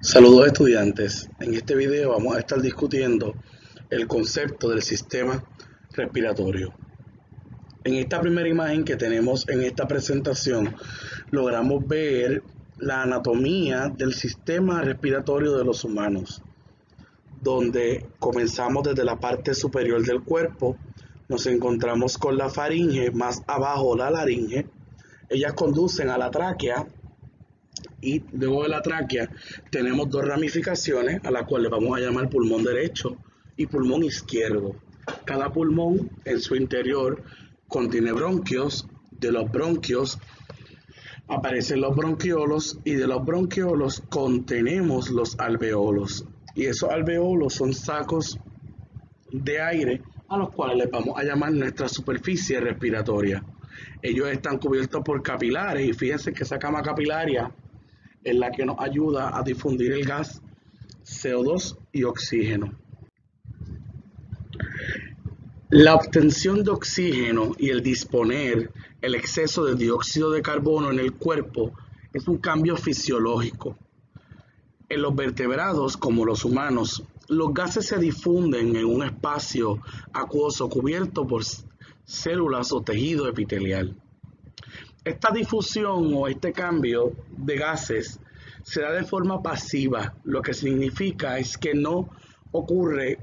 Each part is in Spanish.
Saludos estudiantes, en este video vamos a estar discutiendo el concepto del sistema respiratorio. En esta primera imagen que tenemos en esta presentación logramos ver la anatomía del sistema respiratorio de los humanos, donde comenzamos desde la parte superior del cuerpo, nos encontramos con la faringe, más abajo la laringe, ellas conducen a la tráquea. Y luego de la tráquea tenemos dos ramificaciones a las cuales vamos a llamar pulmón derecho y pulmón izquierdo. Cada pulmón en su interior contiene bronquios. De los bronquios aparecen los bronquiolos y de los bronquiolos contenemos los alveolos. Y esos alveolos son sacos de aire a los cuales les vamos a llamar nuestra superficie respiratoria. Ellos están cubiertos por capilares y fíjense que esa cama capilaria es la que nos ayuda a difundir el gas CO2 y oxígeno. La obtención de oxígeno y el disponer el exceso de dióxido de carbono en el cuerpo es un cambio fisiológico. En los vertebrados, como los humanos, los gases se difunden en un espacio acuoso cubierto por células o tejido epitelial. Esta difusión o este cambio de gases se da de forma pasiva, lo que significa es que no ocurre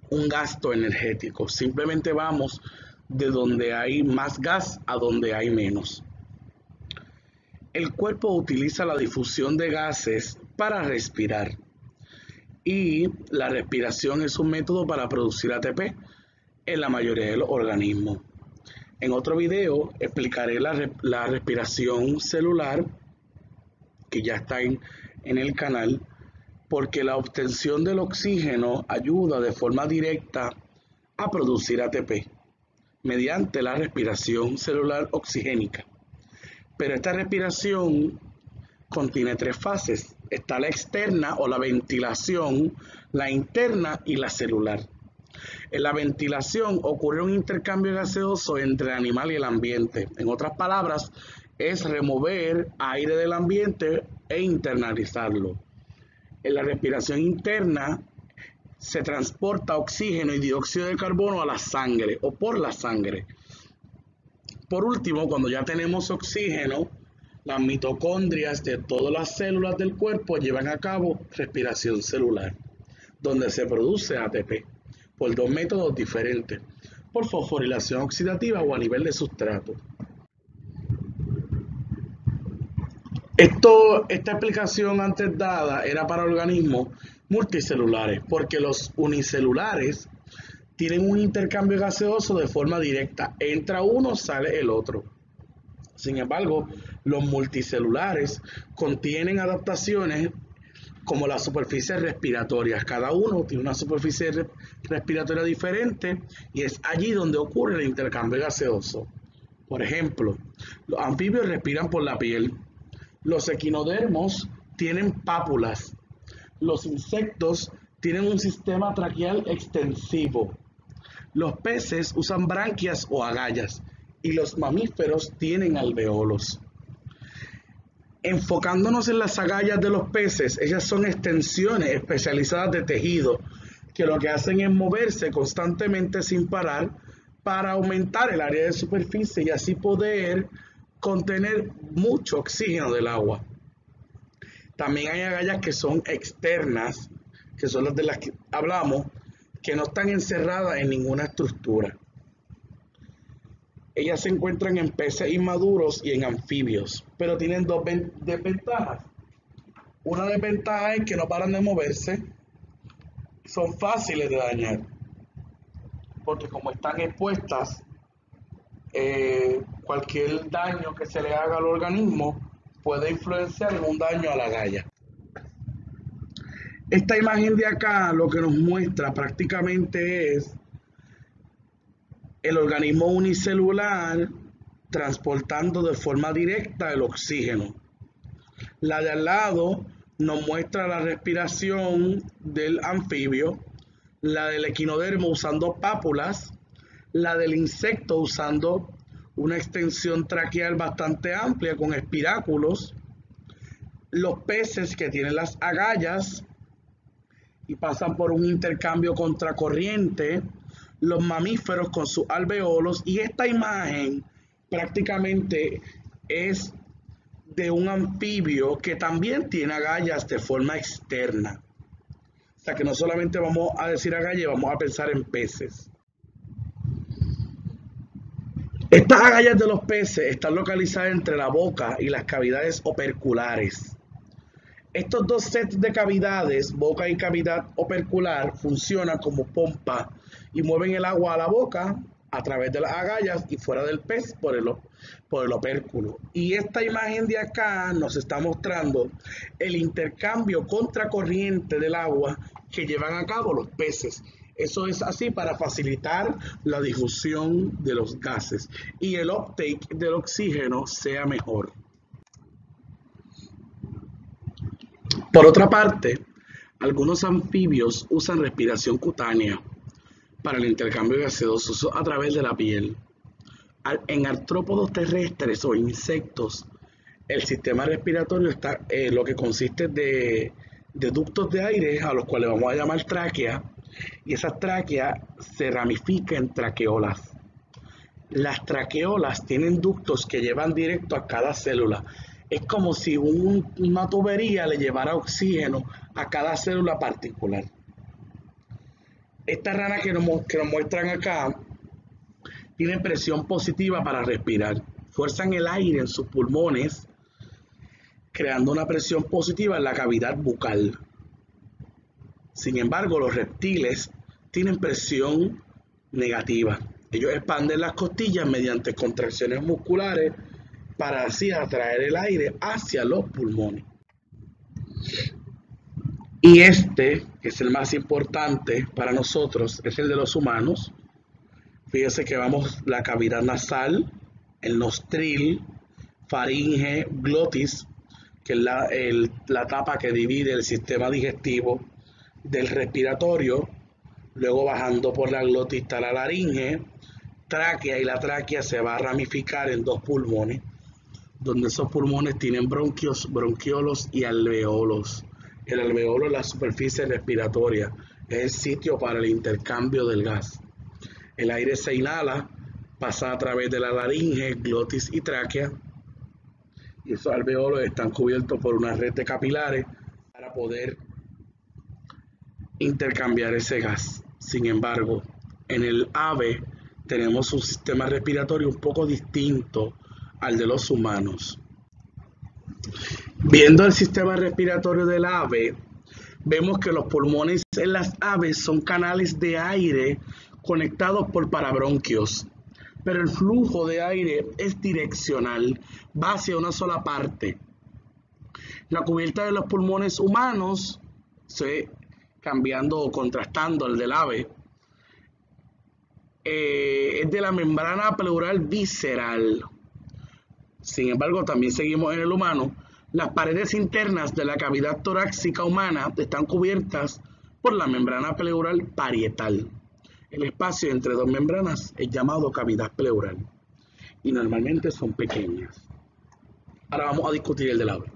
un gasto energético, simplemente vamos de donde hay más gas a donde hay menos. El cuerpo utiliza la difusión de gases para respirar y la respiración es un método para producir ATP en la mayoría de los organismos. En otro video explicaré la respiración celular, que ya está en el canal, porque la obtención del oxígeno ayuda de forma directa a producir ATP mediante la respiración celular oxigénica. Pero esta respiración contiene tres fases. Está la externa o la ventilación, la interna y la celular. En la ventilación ocurre un intercambio gaseoso entre el animal y el ambiente. En otras palabras, es remover aire del ambiente e internalizarlo. En la respiración interna se transporta oxígeno y dióxido de carbono a la sangre o por la sangre. Por último, cuando ya tenemos oxígeno, las mitocondrias de todas las células del cuerpo llevan a cabo respiración celular, donde se produce ATP por dos métodos diferentes, por fosforilación oxidativa o a nivel de sustrato. Esta explicación antes dada era para organismos multicelulares, porque los unicelulares tienen un intercambio gaseoso de forma directa. Entra uno, sale el otro. Sin embargo, los multicelulares contienen adaptaciones como las superficies respiratorias. Cada uno tiene una superficie respiratoria diferente y es allí donde ocurre el intercambio gaseoso. Por ejemplo, los anfibios respiran por la piel. Los equinodermos tienen pápulas. Los insectos tienen un sistema traqueal extensivo. Los peces usan branquias o agallas y los mamíferos tienen alveolos. Enfocándonos en las agallas de los peces, ellas son extensiones especializadas de tejido que lo que hacen es moverse constantemente sin parar para aumentar el área de superficie y así poder contener mucho oxígeno del agua. También hay agallas que son externas, que son las de las que hablamos, que no están encerradas en ninguna estructura. Ellas se encuentran en peces inmaduros y en anfibios, pero tienen dos desventajas. Una desventaja es que no paran de moverse, son fáciles de dañar, porque como están expuestas, cualquier daño que se le haga al organismo puede influenciar en un daño a la agalla. Esta imagen de acá lo que nos muestra prácticamente es el organismo unicelular transportando de forma directa el oxígeno. La de al lado nos muestra la respiración del anfibio, la del equinodermo usando pápulas, la del insecto usando una extensión traqueal bastante amplia con espiráculos, los peces que tienen las agallas y pasan por un intercambio contracorriente, los mamíferos con sus alveolos, y esta imagen prácticamente es de un anfibio que también tiene agallas de forma externa. O sea que no solamente vamos a decir agallas, vamos a pensar en peces. Estas agallas de los peces están localizadas entre la boca y las cavidades operculares. Estos dos sets de cavidades, boca y cavidad opercular, funcionan como pompa y mueven el agua a la boca a través de las agallas y fuera del pez por el opérculo. Y esta imagen de acá nos está mostrando el intercambio contracorriente del agua que llevan a cabo los peces. Eso es así para facilitar la difusión de los gases y el uptake del oxígeno sea mejor. Por otra parte, algunos anfibios usan respiración cutánea para el intercambio gaseoso a través de la piel. En artrópodos terrestres o insectos, el sistema respiratorio está lo que consiste de ductos de aire, a los cuales vamos a llamar tráquea, y esas tráqueas se ramifican en traqueolas. Las traqueolas tienen ductos que llevan directo a cada célula. Es como si una tubería le llevara oxígeno a cada célula particular. Esta rana que nos muestran acá tiene presión positiva para respirar. Fuerzan el aire en sus pulmones, creando una presión positiva en la cavidad bucal. Sin embargo, los reptiles tienen presión negativa. Ellos expanden las costillas mediante contracciones musculares para así atraer el aire hacia los pulmones. Y este, que es el más importante para nosotros, es el de los humanos. Fíjense que vamos la cavidad nasal, el nostril, faringe, glotis, que es la tapa que divide el sistema digestivo del respiratorio, luego bajando por la glotis está la laringe, tráquea, y la tráquea se va a ramificar en dos pulmones, donde esos pulmones tienen bronquios, bronquiolos y alveolos. El alveolo es la superficie respiratoria, es el sitio para el intercambio del gas. El aire se inhala, pasa a través de la laringe, glotis y tráquea, y esos alveolos están cubiertos por una red de capilares para poder intercambiar ese gas. Sin embargo, en el ave tenemos un sistema respiratorio un poco distinto al de los humanos. Viendo el sistema respiratorio del ave, vemos que los pulmones en las aves son canales de aire conectados por parabronquios, pero el flujo de aire es direccional, va hacia una sola parte. La cubierta de los pulmones humanos, cambiando o contrastando al del ave, es de la membrana pleural visceral. Sin embargo, también seguimos en el humano. Las paredes internas de la cavidad torácica humana están cubiertas por la membrana pleural parietal. El espacio entre dos membranas es llamado cavidad pleural y normalmente son pequeñas. Ahora vamos a discutir el del ave.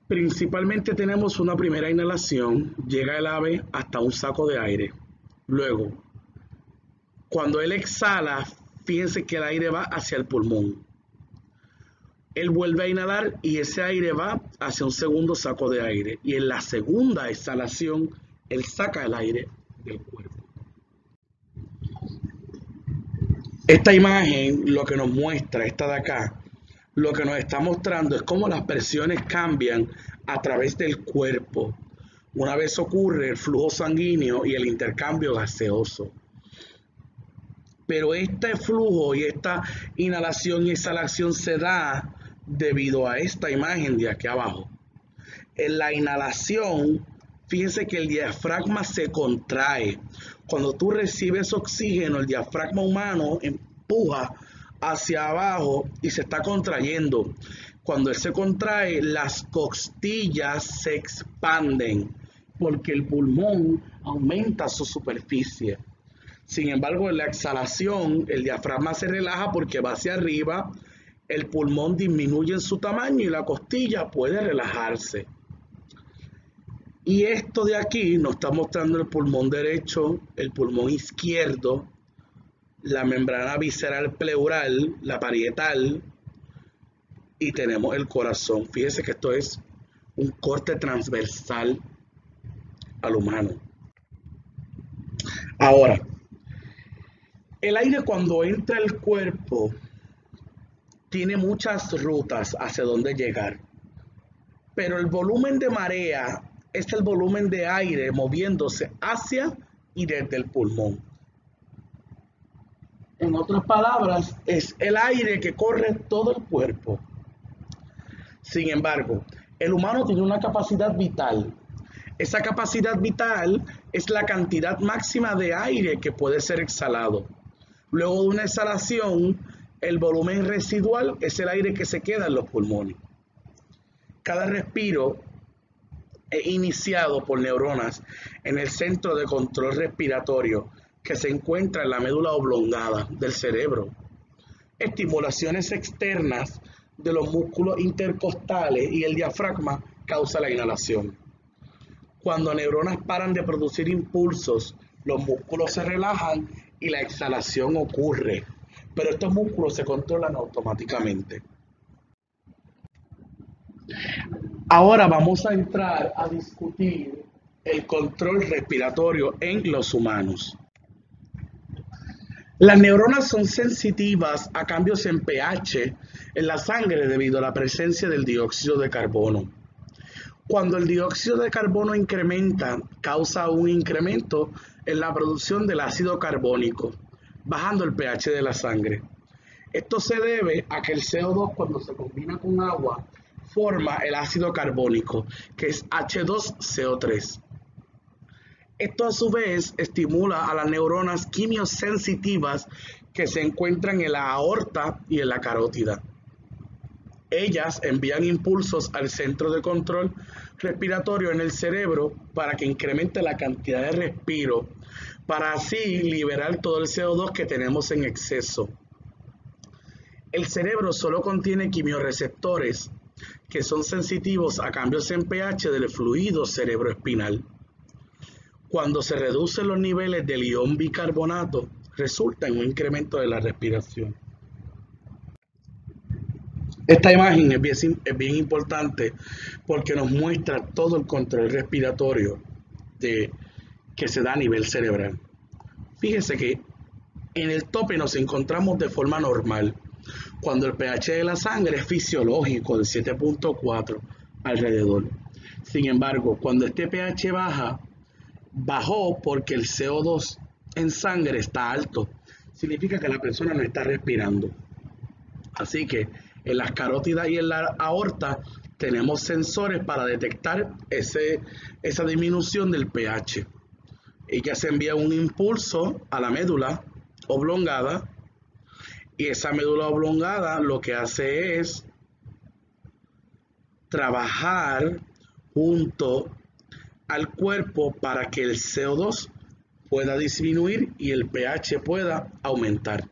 Principalmente tenemos una primera inhalación, llega el ave hasta un saco de aire. Luego, cuando él exhala, fíjense que el aire va hacia el pulmón. Él vuelve a inhalar y ese aire va hacia un segundo saco de aire. Y en la segunda exhalación, él saca el aire del cuerpo. Esta imagen lo que nos muestra, esta de acá, lo que nos está mostrando es cómo las presiones cambian a través del cuerpo. Una vez ocurre el flujo sanguíneo y el intercambio gaseoso. Pero este flujo y esta inhalación y exhalación se da debido a esta imagen de aquí abajo. En la inhalación, fíjense que el diafragma se contrae. Cuando tú recibes oxígeno, el diafragma humano empuja hacia abajo y se está contrayendo. Cuando él se contrae, las costillas se expanden porque el pulmón aumenta su superficie. Sin embargo, en la exhalación, el diafragma se relaja porque va hacia arriba el pulmón disminuye en su tamaño y la costilla puede relajarse. Y esto de aquí nos está mostrando el pulmón derecho, el pulmón izquierdo, la membrana visceral pleural, la parietal, y tenemos el corazón. Fíjese que esto es un corte transversal al humano. Ahora, el aire cuando entra al cuerpo tiene muchas rutas hacia dónde llegar, pero el volumen de marea es el volumen de aire moviéndose hacia y desde el pulmón. En otras palabras, es el aire que corre todo el cuerpo. Sin embargo, el humano tiene una capacidad vital. Esa capacidad vital es la cantidad máxima de aire que puede ser exhalado. Luego de una exhalación, el volumen residual es el aire que se queda en los pulmones. Cada respiro es iniciado por neuronas en el centro de control respiratorio que se encuentra en la médula oblongada del cerebro. Estimulaciones externas de los músculos intercostales y el diafragma causa la inhalación. Cuando neuronas paran de producir impulsos, los músculos se relajan y la exhalación ocurre, pero estos músculos se controlan automáticamente. Ahora vamos a entrar a discutir el control respiratorio en los humanos. Las neuronas son sensitivas a cambios en pH en la sangre debido a la presencia del dióxido de carbono. Cuando el dióxido de carbono incrementa, causa un incremento en la producción del ácido carbónico, bajando el pH de la sangre. Esto se debe a que el CO2 cuando se combina con agua forma el ácido carbónico, que es H2CO3. Esto a su vez estimula a las neuronas quimiosensitivas que se encuentran en la aorta y en la carótida. Ellas envían impulsos al centro de control respiratorio en el cerebro para que incremente la cantidad de respiro, para así liberar todo el CO2 que tenemos en exceso. El cerebro solo contiene quimiorreceptores que son sensitivos a cambios en pH del fluido cerebroespinal. Cuando se reducen los niveles del ion bicarbonato, resulta en un incremento de la respiración. Esta imagen es bien importante porque nos muestra todo el control respiratorio que se da a nivel cerebral. Fíjese que en el tope nos encontramos de forma normal, cuando el pH de la sangre es fisiológico de 7.4 alrededor. Sin embargo, cuando este pH bajó porque el CO2 en sangre está alto. Significa que la persona no está respirando. Así que en las carótidas y en la aorta tenemos sensores para detectar esa disminución del pH. Y que se envía un impulso a la médula oblongada. Y esa médula oblongada lo que hace es trabajar junto al cuerpo para que el CO2 pueda disminuir y el pH pueda aumentar.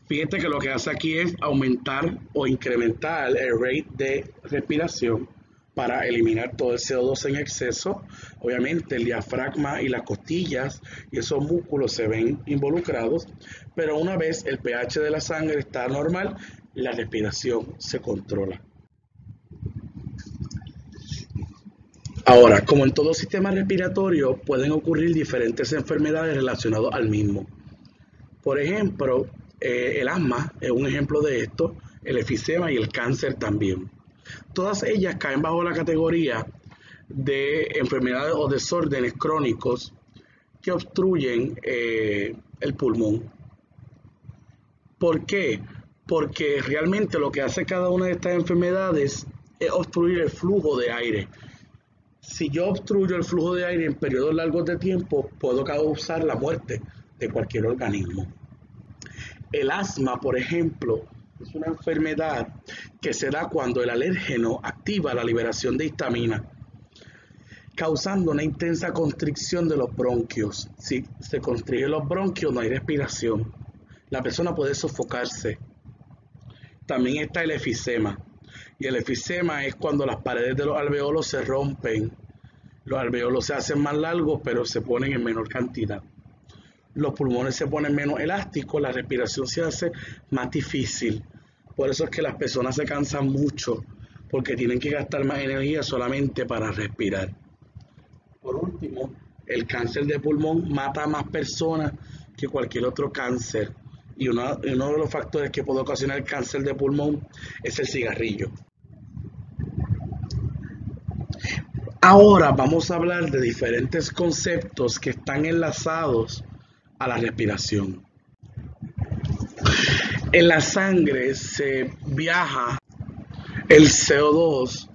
Fíjate que lo que hace aquí es aumentar o incrementar el rate de respiración para eliminar todo el CO2 en exceso. Obviamente el diafragma y las costillas y esos músculos se ven involucrados, pero una vez el pH de la sangre está normal, la respiración se controla. Ahora, como en todo sistema respiratorio, pueden ocurrir diferentes enfermedades relacionadas al mismo. Por ejemplo, el asma es un ejemplo de esto, el efisema y el cáncer también. Todas ellas caen bajo la categoría de enfermedades o desórdenes crónicos que obstruyen el pulmón. ¿Por qué? Porque realmente lo que hace cada una de estas enfermedades es obstruir el flujo de aire. Si yo obstruyo el flujo de aire en periodos largos de tiempo, puedo causar la muerte de cualquier organismo. El asma, por ejemplo, es una enfermedad que se da cuando el alérgeno activa la liberación de histamina, causando una intensa constricción de los bronquios. Si se constrigen los bronquios, no hay respiración. La persona puede sofocarse. También está el efisema. Y el efisema es cuando las paredes de los alveolos se rompen. Los alveolos se hacen más largos, pero se ponen en menor cantidad. Los pulmones se ponen menos elásticos, la respiración se hace más difícil. Por eso es que las personas se cansan mucho, porque tienen que gastar más energía solamente para respirar. Por último, el cáncer de pulmón mata a más personas que cualquier otro cáncer. Y uno de los factores que puede ocasionar el cáncer de pulmón es el cigarrillo. Ahora vamos a hablar de diferentes conceptos que están enlazados a la respiración. En la sangre se viaja el CO2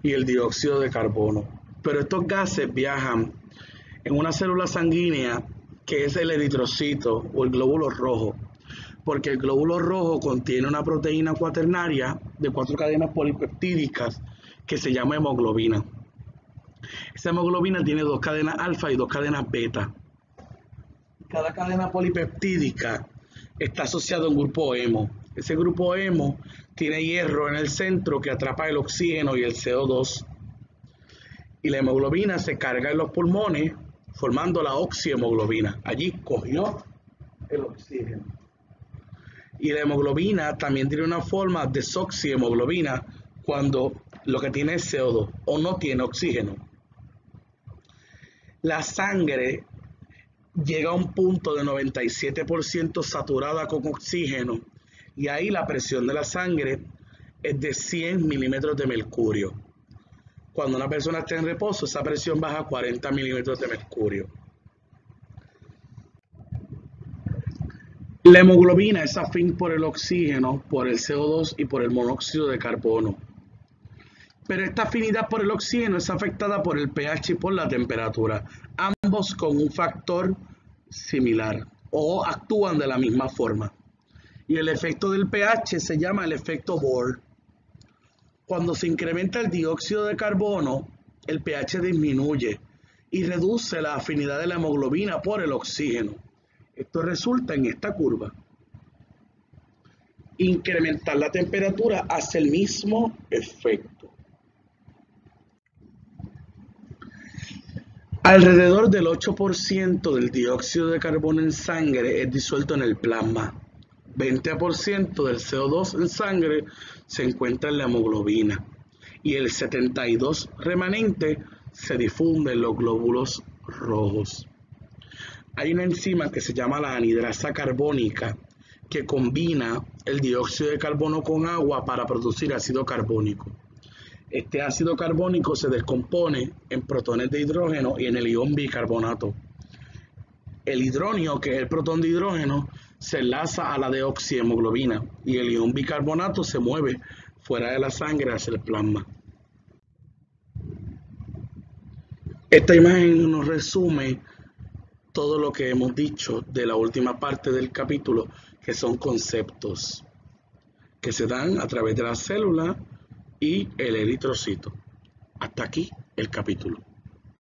y el dióxido de carbono, pero estos gases viajan en una célula sanguínea que es el eritrocito o el glóbulo rojo, porque el glóbulo rojo contiene una proteína cuaternaria de 4 cadenas polipeptídicas que se llama hemoglobina. Esa hemoglobina tiene 2 cadenas alfa y 2 cadenas beta. Cada cadena polipeptídica está asociada a un grupo hemo. Ese grupo hemo tiene hierro en el centro que atrapa el oxígeno y el CO2. Y la hemoglobina se carga en los pulmones formando la oxihemoglobina. Allí cogió el oxígeno. Y la hemoglobina también tiene una forma de desoxihemoglobina cuando lo que tiene es CO2 o no tiene oxígeno. La sangre llega a un punto de 97% saturada con oxígeno y ahí la presión de la sangre es de 100 milímetros de mercurio. Cuando una persona está en reposo, esa presión baja a 40 milímetros de mercurio. La hemoglobina es afín por el oxígeno, por el CO2 y por el monóxido de carbono. Pero esta afinidad por el oxígeno es afectada por el pH y por la temperatura, ambos con un factor similar o actúan de la misma forma. Y el efecto del pH se llama el efecto Bohr. Cuando se incrementa el dióxido de carbono, el pH disminuye y reduce la afinidad de la hemoglobina por el oxígeno. Esto resulta en esta curva. Incrementar la temperatura hace el mismo efecto. Alrededor del 8% del dióxido de carbono en sangre es disuelto en el plasma. 20% del CO2 en sangre se encuentra en la hemoglobina y el 72% remanente se difunde en los glóbulos rojos. Hay una enzima que se llama la anhidrasa carbónica que combina el dióxido de carbono con agua para producir ácido carbónico. Este ácido carbónico se descompone en protones de hidrógeno y en el ion bicarbonato. El hidronio, que es el protón de hidrógeno, se enlaza a la deoxihemoglobina y el ion bicarbonato se mueve fuera de la sangre hacia el plasma. Esta imagen nos resume todo lo que hemos dicho de la última parte del capítulo, que son conceptos que se dan a través de la célula y el eritrocito. Hasta aquí el capítulo.